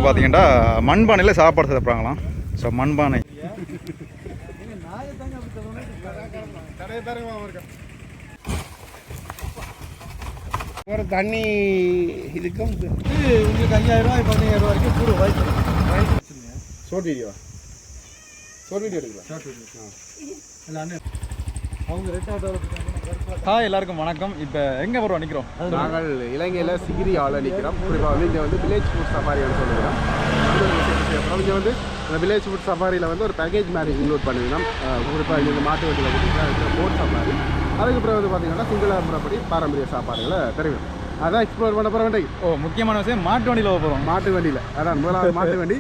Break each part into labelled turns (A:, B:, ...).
A: பார்த்தீங்கன்னா மண்பானையில் சாப்பாடு சாப்பிட்றாங்களாம். ஸோ மண்பானை
B: ஒரு தண்ணி இதுக்கும்
C: உங்களுக்கு 5000 ரூபாய் 15000 ரூபா வரைக்கும் கூட வாய்ப்பு.
B: ஷார்ட் வீடியோ எடுக்கலாம்.
C: அவங்க ரெட்டாக
A: ஹாய் எல்லாருக்கும் வணக்கம். இப்போ எங்கே வரோம் நிற்கிறோம்?
B: நாங்கள் இலங்கையில் சிகிரியாவில் நிற்கிறோம். குறிப்பாக வந்து இங்கே வந்து வில்லேஜ் ஃபுட் சஃபாரின்னு சொல்லுகிறோம். அப்புறம் இங்கே வந்து இந்த வில்லேஜ் ஃபுட் சஃபாரியில் வந்து ஒரு பேக்கேஜ் மாதிரி இன்க்ளூட் பண்ணிக்கிறோம். குறிப்பாக இங்கே மாட்டு வண்டியில் கொடுத்துருக்கோம் போட் சஃபாரி. அதுக்கப்புறம் வந்து பார்த்திங்கன்னா சிங்கள முறைப்படி பாரம்பரிய சாப்பாடுகளை தெரியும். அதான் எக்ஸ்ப்ளோர் பண்ண போகிற வண்டி.
A: முக்கியமான விஷயம் மாட்டு வண்டியில் போகிறோம்.
B: மாட்டு வண்டியில் அதான் முதலாவது மாட்டு வண்டி.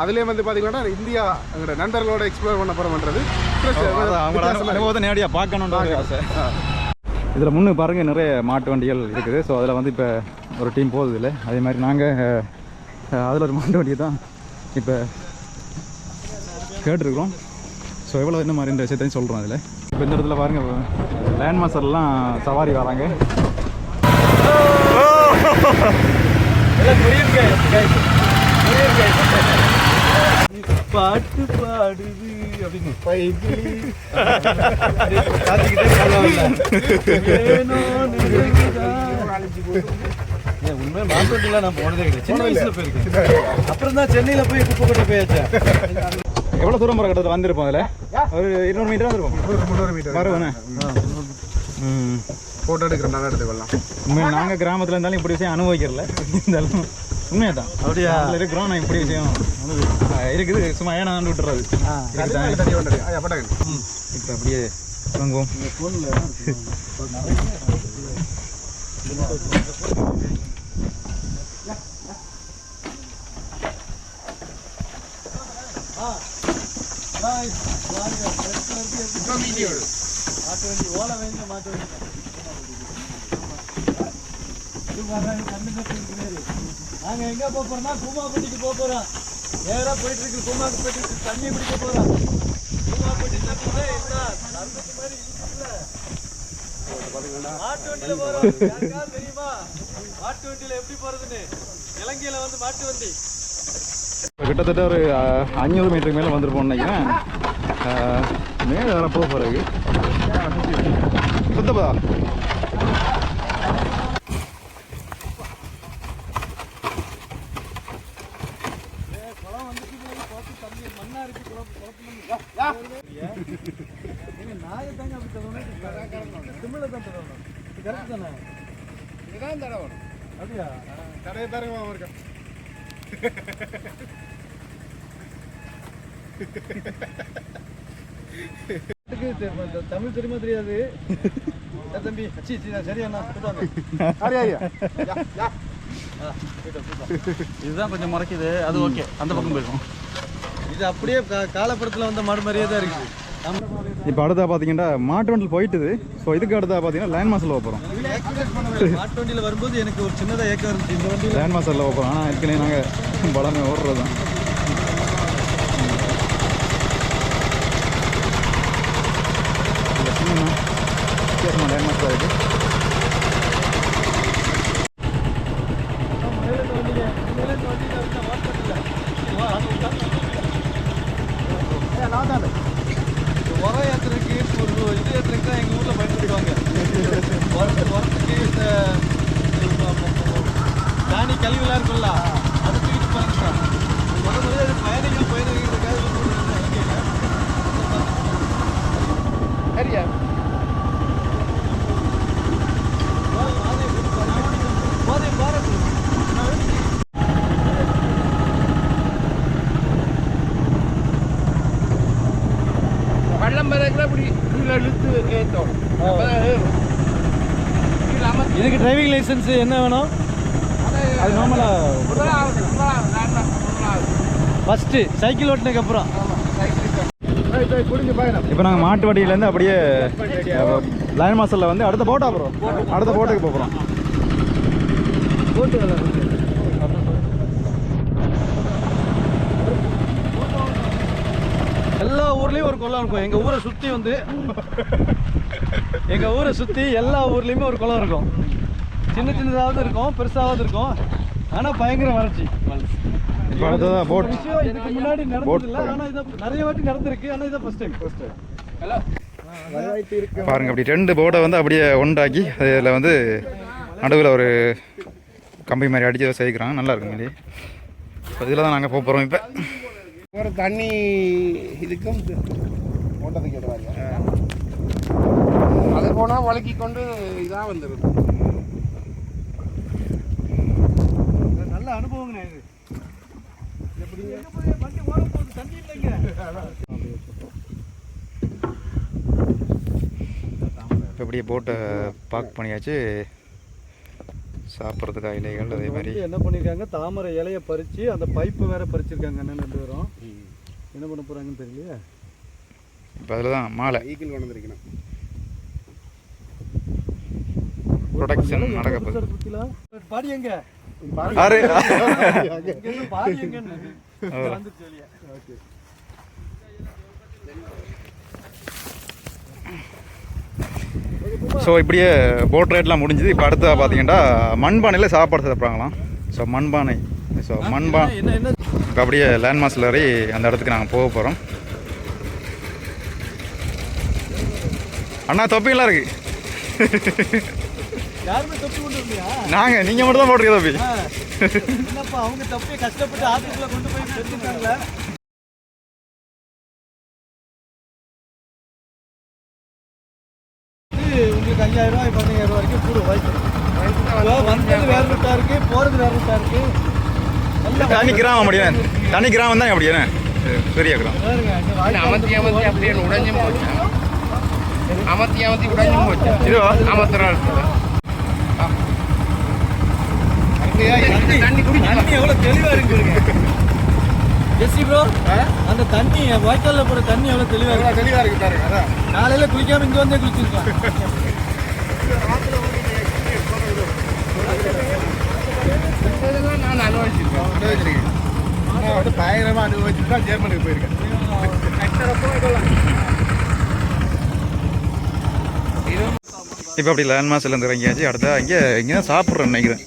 B: அதுலேயே வந்து பார்த்தீங்கன்னா இந்தியா எங்களோட நண்பர்களோட எக்ஸ்ப்ளோர் பண்ண போகிறோம்ன்றது
A: அவங்களோட நேரடியாக பார்க்கணுன்ற ஆசை. இதில் முன்னு பாருங்கள் நிறைய மாட்டு வண்டிகள் இருக்குது. ஸோ அதில் வந்து இப்போ ஒரு டீம் போகுது இல்லை. அதே மாதிரி நாங்கள் அதில் ஒரு மாட்டு வண்டியை தான் இப்போ கேட்டுருக்குறோம். ஸோ எவ்வளோ என்ன மாதிரின்ற விஷயத்தையும் சொல்கிறோம் அதில். இப்போ இந்த இடத்துல பாருங்கள் லேண்ட் மாஸ்டர்லாம் சவாரி வராங்க.
C: பாட்டு பாடுது அப்படின்னு உண்மையாக மாட்டோட்டிலாம் நான் போனதே கிடையாது. சின்ன வயசில் போயிருக்கேன். அப்புறம் தான் சென்னையில் போய் குப்பை கொட்டை போயாச்சேன்.
A: எவ்வளோ தூரம் போகிற கட்டத்தில் வந்திருப்போம். அதில் ஒரு 200 மீட்டர் வந்துருப்போம்.
B: 300 மீட்டர்
A: வருவானே.
B: ஃபோட்டோ எடுக்கிறோம். நல்லா எடுத்துக்கலாம்.
A: உண்மையாக நாங்கள் கிராமத்தில் இருந்தாலும் இப்படி விஷயம் அனுபவிக்கிறல. இருந்தாலும் உண்மையாக தான் அப்படியா இருக்கிறோம். நான் இப்படி விஷயம் இருக்குது. சும்மா ஏன்னா விட்டுறது இப்போ அப்படியே வாங்குவோம்.
C: மாட்டு வண்டி ஓலை வேண்ட மாட்டு வண்டி நாங்கள் எங்கே போக போகிறோம்னா கூமாப்பட்டிக்கு போக போகிறோம். நேராக போயிட்டு இருக்கு. கூமாப்பட்டிக்கு தண்ணி பிடிக்க போகிறோம். கூமாப்பட்டி தண்ணி மாதிரி மாட்டு வண்டியில் போகிறோம். யாருக்காவது தெரியுமா மாட்டு வண்டியில் எப்படி போகிறதுன்னு? இலங்கையில் வந்து மாட்டு வண்டி
A: கிட்டத்தட்ட ஒரு 500 மீட்டருக்கு மேலே வந்துருப்போம் நினைக்கிறேன். மேலே வர போக போகிறது சுத்தப்பா.
C: நாயத்தாங்க அப்படி தரணும். தமிழை தான் தரணும். கரெக்ட் தானே?
B: இதான் தடவணும்.
C: அப்படியா?
B: தடைய தரமா இருக்கா?
C: தமிழ் தெரியுமா தெரியாது தம்பி. சரியாண்ணா
A: இதுதான் கொஞ்சம் முறைக்குது. அது ஓகே. அந்த பக்கம் போயிருக்கோம்.
C: இது அப்படியே காலப்புறத்தில் வந்த மாடு மாதிரியே தான் இருக்குது.
A: இப்போ அடுத்தா பார்த்தீங்கன்னா மாட்டு வண்டியில் போயிட்டுது. ஸோ இதுக்கு அடுத்தா பார்த்தீங்கன்னா லேண்ட் மாஸ்டரில் போகிறோம்.
C: மாட்டு வண்டியில் வரும்போது எனக்கு ஒரு சின்னதாக ஏக்கம் இருந்துச்சு. இந்த வண்டியில்
A: லேண்ட் மாஸ்டரில் போகிறோம். ஆனால் ஏற்கனவே நாங்கள் பலமே ஓடுறது தான். லேண்ட் மாஸ்டர் இருக்குது.
C: உரம் ஏற்றுறதுக்கு ஒரு இது ஏற்றுறதுக்கு தான் எங்கள் ஊரில் பயன்படுத்துவாங்க. உரத்துக்கு இந்த தானி கழிவுலாம் இருக்குல்ல, அது தூக்கிட்டு போகிறாங்க. முதல்ல அது பயணிகள் போயிருக்கிறதுக்காக சரியா போதை பாரத்
B: பள்ளம் பிறகுல இப்படி கீழே இழுத்து ஏற்றோம்.
C: இதுக்கு டிரைவிங் லைசன்ஸ் என்ன வேணும்?
A: அது நார்மலாக
C: ஃபஸ்ட்டு சைக்கிள் ஓட்டினதுக்கு அப்புறம்.
A: இப்போ நாங்கள் மாட்டு வண்டியிலேருந்து அப்படியே லைன் மாஸ்டரில் வந்து அடுத்த போட்டா போகிறோம். அடுத்த போட்டுக்கு போகிறோம்.
C: போட்டு எல்லா ஊர்லேயும் ஒரு குளம் இருக்கும். எங்கள் ஊரை சுற்றி எல்லா ஊர்லேயுமே ஒரு குளம் இருக்கும். சின்ன சின்னதாவது இருக்கும், பெருசாவது இருக்கும். ஆனால் பயங்கர வறட்சி.
A: இப்போ அடுத்ததான் போட்.
C: இதுக்கு முன்னாடி நடந்ததில்ல, ஆனா இது நிறைய வாட்டி நடந்திருக்கு. ஆனா இது ஃபர்ஸ்ட் டைம்.
A: பாருங்க அப்படி 2 போட்டை வந்து அப்படியே ஒன்றாக்கி அதில் வந்து நடுவில் ஒரு கம்பி மாதிரி அடித்து சேர்க்குறாங்க. நல்லா இருக்கும் இல்லையே. இதில் தான் நாங்கள் போக போகிறோம். இப்போ
B: ஒரு தண்ணி இதுக்கும் ஓட்டத்துக்கு ஏற்ற அது போனால் வழக்கி கொண்டு இதாக வந்துடும்.
C: நல்ல அனுபவங்க இது. எப்படிங்க வண்டி ஓடும் போது தண்ணி இல்லைங்க.
A: இப்போ அப்படியே போட்டை பார்க் பண்ணியாச்சு. சாப்பிட்றதுக்கு இலைகள் அதே மாதிரி
C: என்ன பண்ணியிருக்காங்க, தாமரை இலையை பறித்து அந்த பைப்பு வேற பறிச்சிருக்காங்க. அண்ணன் 2 பேரும் என்ன பண்ண போகிறாங்கன்னு தெரியலையே.
A: இப்போ அதில் தான் மாலை
B: ஈக்கிள் கொண்டு வந்துருக்கணும்.
A: ப்ரொடக்ஷன் நடக்க போகுது.
C: பாடி எங்க
A: ஆறு
C: பாடி எங்கன்னு வந்துச்சு வெளியே.
A: ஸோ இப்படியே போட் ரைட்லாம் முடிஞ்சுது. இப்போ அடுத்ததாக பார்த்தீங்கன்னா மண்பானையில் சாப்பாடு சாப்பிட்றாங்களாம். ஸோ மண்பானை. ஸோ இப்போ அப்படியே லேண்ட்மார்க்ஸில் வரை அந்த இடத்துக்கு நாங்கள் போக போகிறோம். அண்ணா தொப்பிலாம் இருக்கு.
C: யாருமே தொப்பி கொண்டு வரலையா?
A: நீங்கள் மட்டும் தான் போட்டிருக்க தொப்பி.
C: என்னப்பா அவங்க தொப்பியை கஷ்டப்பட்டு ஆத்துக்குள்ள கொண்டு போய் வச்சுருக்காங்களே. உங்களுக்கு 5000 ரூபாய் 15000 ரூபாய் வரைக்கும் கூட வாய்ப்பு. வந்தது வேற ரூட்டா இருக்கு, போறது வேற ரூட்டா இருக்கு.
A: தனி கிராமம் முடியும். தனி கிராமம் தான் அப்படியே பெரிய கிராமம்.
B: அமர்த்தி அப்படியே உடைஞ்சும் போச்சு. அமர்த்தி உடைஞ்சும் போச்சு.
A: இது
B: அமர்த்துறாரு.
C: தண்ணி எவ்வளவு தெளிவா இருக்கு. ஜெஸ்ஸி ப்ரோ, அந்த தண்ணி வாய்க்கால்ல போற தண்ணி எவ்வளவு தெளிவா இருக்கு.
B: தெளிவா இருக்கு பாருங்க. அதான்
C: காலையில குளிக்காம இங்க வந்தே குளிச்சிருக்கோம்.
B: நான் அனுபவிச்சிருக்கேன். பயங்கரமாக அனுபவிச்சுட்டு தான் ஜெர்மனிக்கு போயிருக்கேன்.
A: இப்போ அப்படி லேண்ட்மார்க்ஸ்லேருந்து இறங்கியாச்சு. அடுத்தா இங்கே தான் சாப்பிட்றேன்னு நினைக்கிறேன்.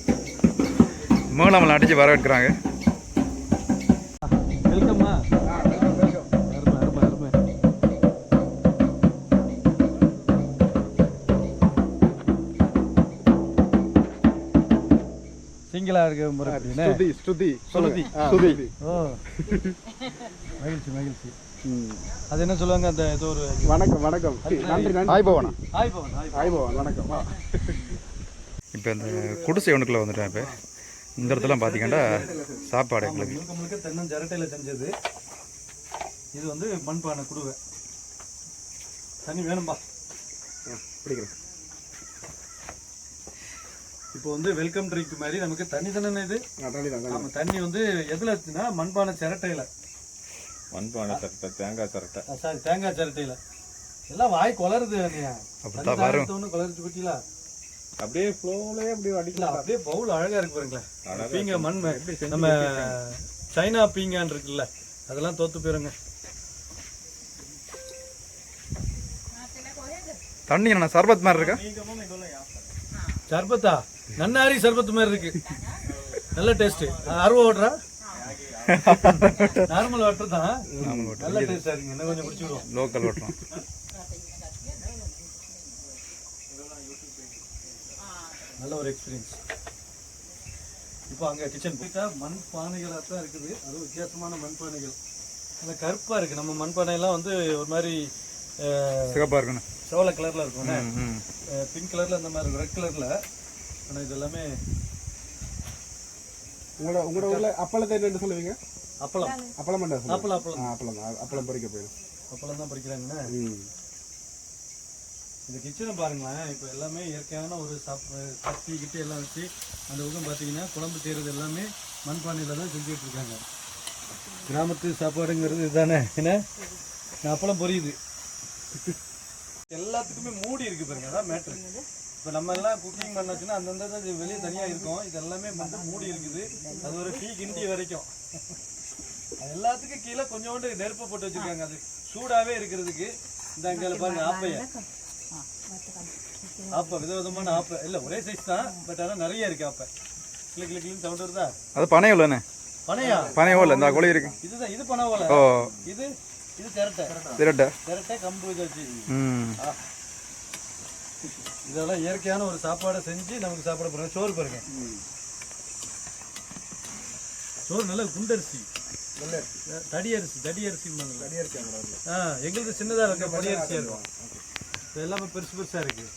A: மூலமெல்லாம் அடித்து வர வைக்கிறாங்க.
C: வெல்கம்மா. சிங்கிளா இருக்க முறை
B: ஸ்துதி.
C: ஓ மகிழ்ச்சி. அது என்ன சொல்லுவாங்க, அந்த ஏதோ ஒரு
B: வணக்கம். நன்றி.
A: ஆய்பவனா
B: வணக்கம்.
A: இப்போ இந்த குடிசை ஒன்றுக்குள்ளே வந்துட்டேன். இப்போ இந்த இடத்துலாம் பார்த்தீங்கன்னா சாப்பாடு எங்களுக்கு
C: முழுக்க தென்னம் ஜரட்டையில் செஞ்சது. இது வந்து மண்பானை குடுவை. தண்ணி வேணும்பா
B: பிடிக்கிறேன்.
C: இப்போ வந்து வெல்கம் ட்ரிங்க் மாதிரி நமக்கு தண்ணி தானே இது. நம்ம தண்ணி வந்து எதில் இருக்குன்னா மண்பானை சிரட்டையில்.
A: மண்பானை சிரட்டை, தேங்காய் சிரட்டை.
C: சாரி, தேங்காய் சிரட்டையில். எல்லாம் வாய் கொளருது.
A: அப்படிதான் வரும்.
C: கொளர்ச்சி பற்றிங்களா
B: அப்படியே ஃப்ளோவிலே அப்படியே அடிக்கலாம்.
C: அப்படியே பவுல் அழகா இருக்கு பாருங்களேன். பீங்க மண் நம்ம சைனா பீங்கான் இருக்குல்ல, அதெல்லாம் தோத்து போயிருங்க.
A: தண்ணி என்ன சர்பத் மாதிரி இருக்கா?
C: சர்பத்தா? நன்னாரி சர்பத்து மாதிரி இருக்கு. நல்ல டேஸ்ட். அருவா ஓட்டுறா? நார்மல் வாட்டர் தான். நல்ல டேஸ்டா இருக்கு. என்ன கொஞ்சம் குடிச்சுடுவோம்.
A: Local water.
C: நல்ல ஒரு எக்ஸ்பீரியன்ஸ். இப்போ அங்கே கிச்சன் போயிட்டா மண் பானைகளாக தான் இருக்குது. அதுவும் வித்தியாசமான மண் பானைகள். அந்த கருப்பாக இருக்குது. நம்ம மண் பானையெல்லாம் வந்து ஒரு மாதிரி
A: சிகப்பாக இருக்கணும்,
C: சோள கலரில் இருக்கும், பிங்க் கலரில் அந்த மாதிரி ரெட் கலரில். ஆனால் இது எல்லாமே
B: உங்களோட ஊரில் அப்பளத்தை என்னென்னு சொல்லுவீங்க?
C: அப்பளம்.
B: அப்பளம்
C: அப்பளம்
B: பறிக்க போயிடும்.
C: அப்பளம் தான் பறிக்கிறாங்கண்ணே. இந்த கிச்சனை பாருங்களேன். இப்போ எல்லாமே இயற்கையான ஒரு கத்தி கிட்ட எல்லாம் வச்சு அந்த பக்கம் பார்த்தீங்கன்னா குழம்பு செய்கிறது எல்லாமே மண்பானையில் தான் செஞ்சுட்டு இருக்காங்க. கிராமத்து சாப்பாடுங்கிறது இதுதானே. என்ன அப்பளம் பொரியுது. எல்லாத்துக்குமே மூடி இருக்கு பாருங்க. அதான் மேட்ரு. இப்போ நம்ம எல்லாம் குக்கிங் பண்ணாச்சுன்னா அந்தந்த வெளியே தனியாக இருக்கும். இது எல்லாமே வந்து மூடி இருக்குது. அது ஒரு டீ கிண்டி வரைக்கும். அது எல்லாத்துக்கும் கீழே கொஞ்சோண்டு நெருப்பை போட்டு வச்சுருக்காங்க. அது சூடாகவே இருக்கிறதுக்கு. இந்த அங்கே பாருங்க ஆப்பைய. ஆப்பை விதவிதமான ஆப்பை. இல்லை ஒரே சைஸ் தான், பட் ஆனால் நிறைய இருக்கு ஆப்பை. கிளி கிளின்னு சவுண்ட் வருதா?
A: அது பனை உள்ளண்ணே.
C: பனையா?
A: பனை ஓலை இந்த கொலை இருக்கு.
C: இதுதான் இது பனை ஓலை.
A: ஓ
C: இது இது திரட்டை. திரட்டை கம்பு இதை வச்சு. இதெல்லாம் இயற்கையான ஒரு சாப்பாடை செஞ்சு நமக்கு சாப்பிட போறோம். சோறு பாருங்க. சோறு நல்ல குண்டரிசி, தடி அரிசி. எங்களுக்கு சின்னதா இருக்க பொடி அரிசியா இருக்கும். இது எல்லாமே பெருசு பெருசா இருக்கு.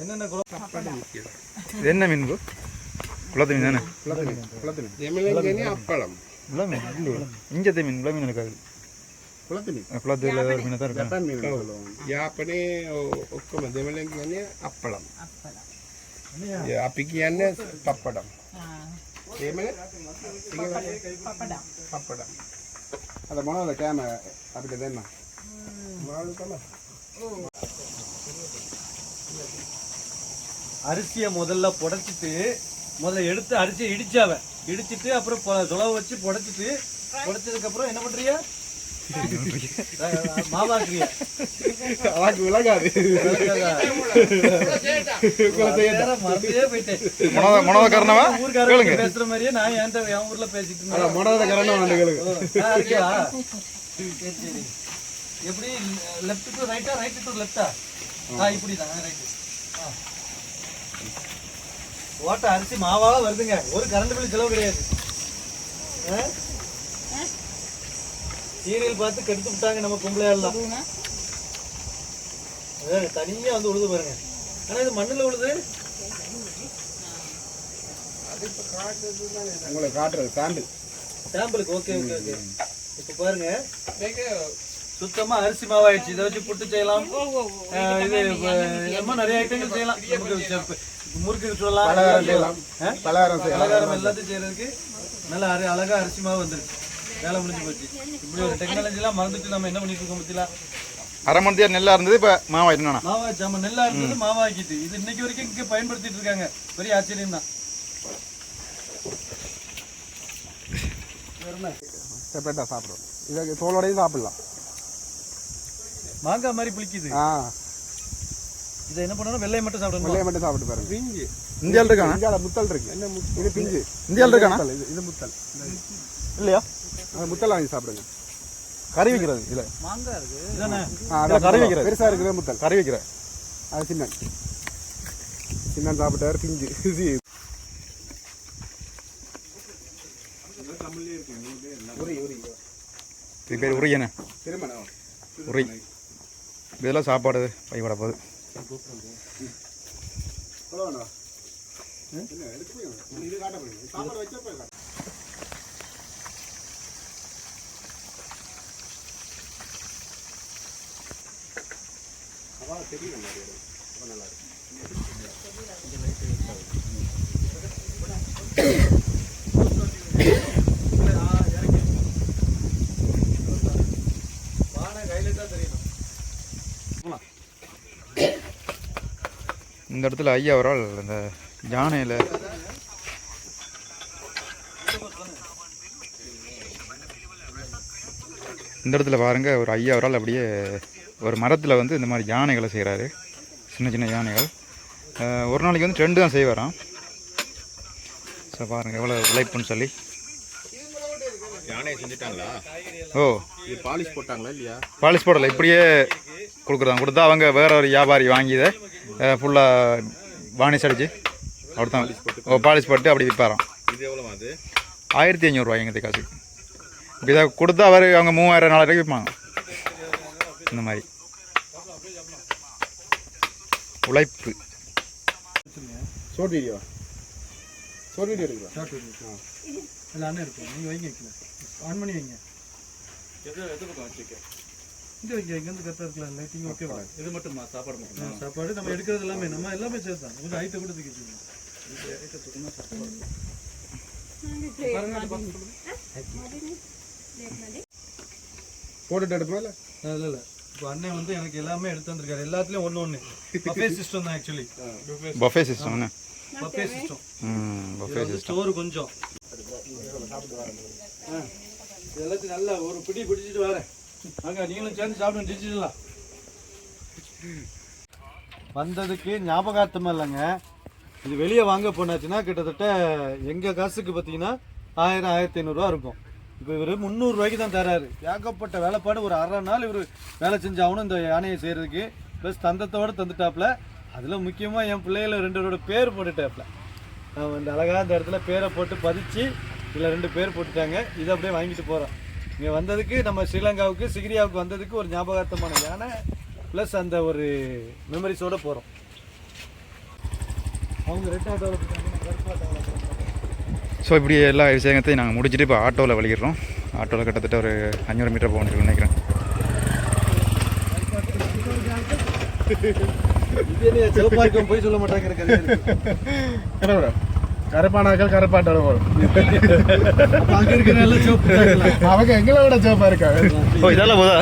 C: என்னென்ன
A: இது என்ன மீன்? குளத்து மீன் தானே?
B: அப்பளம்
A: இஞ்சத்தை மீன் குள மீன் இருக்காது. குளத்துல ஒரு மீன் தான் இருக்கு.
B: යාපනේ ඔක්කොම දෙමළෙන් කියන්නේ අප්පලම්. අපි කියන්නේ පප්පඩම්. දෙමළ පප්පඩම්. අද මොනවද කෑම අපිට දෙන්න? මොනවද තමයි?
C: அரிசியை முதல்ல புடைச்சிட்டு எடுத்து அரிசியை இடிச்சிட்டு அப்புறம் சுளவை வச்சு புடைச்சதுக்கு அப்புறம் என்ன பண்றீங்க? மாவாக்குறியா?
B: விலகாது
C: பேசுற மாதிரியே நான் என் ஊர்ல பேசிட்டு இருந்தேன். எப்படி லெஃப்ட் டு ரைட்டா, ரைட் டு லெஃப்டா? இப்படிதான் ரைட். ஓட்ட அரிசி மாவால வருதுங்க. ஒரு கரண்ட் பில் செலவு கிடையாது. சீரியல் பார்த்து கெடுத்து விட்டாங்க நம்ம பொம்பளையாலாம். தனியா வந்து உழுது பாருங்க. ஆனா இது மண்ணுல உழுது.
B: உங்களை காட்டுறது
C: சாம்பிளுக்கு. ஓகே. இப்ப பாருங்க, சுத்தமா அரிசி மாவாயிடுச்சு. இதை வச்சு புட்டு செய்யலாம். இது நிறைய ஐட்டங்கள் செய்யலாம். முறுக்கு சொல்லலாம், பலகாரம் எல்லாத்தையும் செய்யறதுக்கு நல்ல அழகா அரிசி மாவு வந்துருக்கு. வேலை முடிஞ்சு போச்சு. இப்படி ஒரு டெக்னாலஜி எல்லாம் மறந்துட்டு நம்ம என்ன பண்ணிட்டு இருக்கோம் பத்தியா?
A: அரை மணி நேரம் நெல்லா இருந்தது, இப்ப மாவாயிட்டு.
C: மாவாச்சு. நம்ம நெல்லா இருந்தது மாவாக்கிட்டு இது இன்னைக்கு வரைக்கும் இங்க பயன்படுத்திட்டு இருக்காங்க. பெரிய ஆச்சரியம் தான்.
B: செப்பரேட்டா சாப்பிடுவோம். இதை தோலோடையும் சாப்பிடலாம்.
C: மாங்காய் மாதிரி புளிக்குது. இதை என்ன பண்ணணும்? வெள்ளையை மட்டும் சாப்பிடணும்.
B: வெள்ளையை மட்டும் சாப்பிட்டு பாருங்க. பிஞ்சு
A: இந்தியாவில் இருக்காங்க.
B: இந்தியாவில் முத்தல் இருக்கு. என்ன இது பிஞ்சு
A: இந்தியாவில் இருக்கானா?
B: இது முத்தல்
A: இல்லையா?
B: முத்தல் வாங்கி சாப்பிடுங்க.
A: கறி வைக்கிறது இல்ல.
C: மாங்காய் இருக்கு இதானே?
A: கறி வைக்கிறது.
B: பெருசா இருக்குது முத்தல்.
A: கறி வைக்கிற
B: அது சின்ன சாப்பிட்டாரு. பிஞ்சு
A: இது பேர் உரியண்ணே. உரி. இதெல்லாம் சாப்பாடு பைவிட போகுது. இந்த இடத்துல ஐயா ஒரு ஆள் இந்த யானையில் இந்த இடத்துல பாருங்க, ஒரு ஐயா ஒரு ஆள் அப்படியே ஒரு மரத்தில் வந்து இந்த மாதிரி யானைகளை செய்கிறாரு. சின்ன சின்ன யானைகள். ஒரு நாளைக்கு வந்து 2 தான் செய்வாராம். ஸோ பாருங்கள் எவ்வளோ உழைப்புன்னு சொல்லி.
B: யானையை செஞ்சுட்டாங்களா?
A: ஓ,
B: இது பாலிஷ் போட்டாங்களா இல்லையா?
A: பாலிஷ் போடலை, இப்படியே கொடுத்தா அவங்க வேற ஒரு வியாபாரி வாங்கி இதை ஃபுல்லாக வாணிஸ் அடிச்சு அப்படி தான் பாலிஷ் போட்டு அப்படி விற்பாராம்.
B: இது எவ்வளோ? அது
A: 1500 ரூபாய் எங்கள் காசு. இப்போ இதை கொடுத்தா அவங்க 3000 4000 விற்பாங்க. இந்த மாதிரி உழைப்பு.
B: ஷார்ட் வீடியோ இருக்குதா?
C: ஷார்ட் வீடியோ அண்ணன் இருக்கும். நீங்கள் வைங்க, ஆன் பண்ணி வைங்க. எது பக்கம் வச்சுருக்கேன்? இங்கே வைங்க. இங்கேருந்து கரெக்டாக இருக்கலாம். லைட்டிங் ஓகேவா? இது மட்டும் சாப்பாடு மட்டும். சாப்பாடு நம்ம எடுக்கிறது எல்லாமே நம்ம எல்லாமே சேர்த்து தான். கொஞ்சம் ஹைட்டை கூட தூக்கி வச்சுக்கோங்க.
B: போட்டுட்டு எடுப்போம்.
C: இல்லை இப்போ அண்ணன் வந்து எனக்கு எல்லாமே எடுத்து வந்திருக்காரு. எல்லாத்துலேயும் ஒன்று பஃபே சிஸ்டம் தான். Actually
A: buffet system.
C: Buffet system.
A: Buffet system.
C: Store கொஞ்சம் எல்லாத்தையும் நல்லா ஒரு பிடி பிடிச்சிட்டு வரேன். அங்கே நீங்களும் சேர்ந்து சாப்பிட்டு டிஜிட்டலாம் வந்ததுக்கு ஞாபகார்த்தமாக இல்லைங்க. இது வெளியே வாங்க போனாச்சுன்னா கிட்டத்தட்ட எங்கள் காசுக்கு பார்த்தீங்கன்னா 1000-1500 இருக்கும். இப்போ இவர் 300 ரூபாய்க்கு தான் தராரு. ஏகப்பட்ட வேலைப்பாடு, ஒரு அரை நாள் இவர் வேலை செஞ்சாகணும் இந்த யானையை செய்கிறதுக்கு. ப்ளஸ் தந்தத்தோடு தந்துட்டாப்புல. அதில் முக்கியமாக என் பிள்ளைகளை 2 பேரோட பேர் போட்டுட்டாப்புல. நான் இந்த அழகாக இந்த இடத்துல பேரை போட்டு பதிச்சு இதில் 2 பேர் போட்டுட்டாங்க. இதை அப்படியே வாங்கிட்டு போகிறோம். இங்கே வந்ததுக்கு நம்ம ஸ்ரீலங்காவுக்கு சிகிரியாவுக்கு வந்ததுக்கு ஒரு ஞாபகார்த்தமான யானை ப்ளஸ் அந்த ஒரு மெமரிஸோடு போகிறோம். அவங்க ரெட் ஆட்டோவில் போட்டாங்க, கருப்பு ஆட்டோவில்.
A: ஸோ இப்படி எல்லா விஷயத்தையும் நாங்கள் முடிச்சுட்டு இப்போ ஆட்டோவில் வலிக்கிறோம். ஆட்டோவில் கிட்டத்தட்ட ஒரு 500 மீட்டர் போக வேண்டியிருக்குன்னு நினைக்கிறேன்.
C: சிவப்பாக்கம் போய் சொல்ல மாட்டாங்க.
B: கருப்பானாக்கள் கருப்பாட்டோட போகிறோம்.
C: அங்கே இருக்கிற சிவப்பு
B: அவங்க எங்களை விட சிவப்பாக இருக்காங்க.
A: ஓ இதெல்லாம் போதா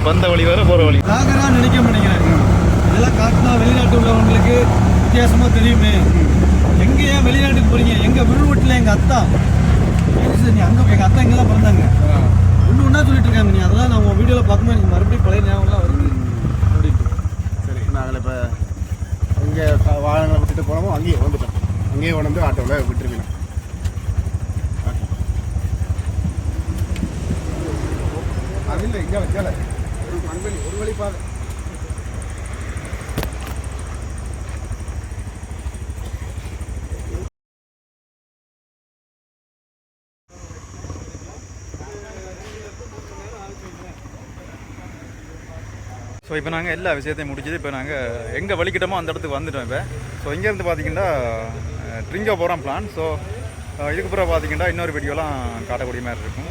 A: வந்த வழி வர போகிற வழி
C: நாகராக நினைக்க மாட்டேங்கிறாங்க. இதெல்லாம் காட்டினா வெளிநாட்டு உள்ளவங்களுக்கு வித்தியாசமாக தெரியுமே. எங்கே ஏன் வெளிநாட்டுக்கு போறீங்க? எங்கள் விழுவீட்டில் எங்கள் அத்தா நீ அங்கே எங்கள் அத்தா இங்கே தான் பிறந்தாங்க. ஒன்று ஒன்றா சொல்லிட்டு இருக்காங்க. நீ அதெல்லாம் நான் உங்கள் வீடியோவில் பார்க்கும்போது எனக்கு மறுபடியும் பழைய ஞாபகம்லாம் வருது அப்படின்ட்டு.
B: சரி, நாங்கள் இப்போ எங்கே வாகனங்களை விட்டுட்டு போனோமோ அங்கேயே வந்துட்டோம். அங்கேயே வந்து ஆட்டோவில் விட்டுருக்கணும். அது இல்லை, இங்கே வைக்கல. ஒரு மண்வெளி, ஒரு வழி பாதை.
A: ஸோ இப்போ நாங்கள் எல்லா விஷயத்தையும் முடிச்சுட்டு இப்போ நாங்கள் எங்கே வலிக்கிட்டோமோ அந்த இடத்துக்கு வந்துட்டோம். இப்போ ஸோ இங்கேருந்து பார்த்தீங்கன்னா ட்ரிங்கோ போகிறோம் பிளான். ஸோ இதுக்கு பிறகு பார்த்தீங்கன்னா இன்னொரு வீடியோலாம் காட்டக்கூடிய மாதிரி இருக்கும்.